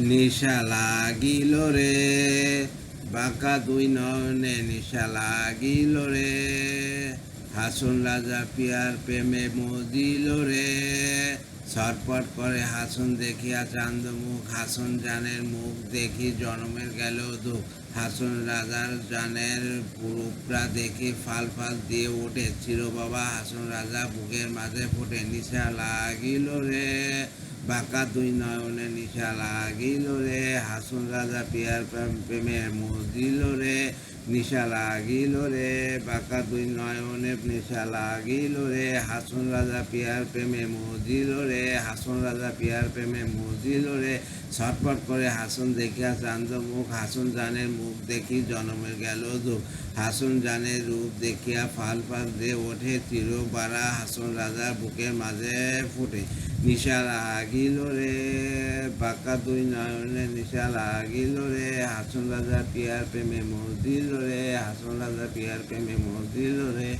নিশা লাগিল রে বাঁকা দুই নয়নে নিশা লাগিল রে হাসন রাজা পিয়ার প্রেমে মজিল রে ছটপট করে হাসন দেখিয়া চান্দ মুখ হাসন জানের মুখ দেখি জনমের গেল দুঃখ হাসন রাজার জানের পুরুপরা দেখি ফাল ফাল দিয়ে ওঠে চির বাবা হাসন রাজা বুকের মাঝে ফোটে নিশা লাগিল রে বাঁকা দুই নয়নে নিশা লাগিল রে হাসন রাজা পিয়ার প্রেমে মজিল রে নিশা লাগিল রে বাঁকা দুই নয়নে নিশা লাগিল রে হাসন রাজা পিয়ার প্রেমে মজিল রে হাসন রাজা পিয়ার প্রেমে মজিল রে ছটপট করে হাসন দেখিয়া চান্দ মুখ হাসন জানের মুখ দেখি জনমের গেল দুঃখ হাসন জানের রূপ দেখিয়া ফাল ফাল দিয়ে ওঠে চির বাড়া হাসন রাজার বুকের মাঝে ফুটে নিশা লাগিল রে বাঁকা দুই নয়নে নিশা লাগিল রে হাসন রাজা পিয়ার প্রেমে মজিল রে হাসন রাজা পিয়ার প্রেমে মজিল রে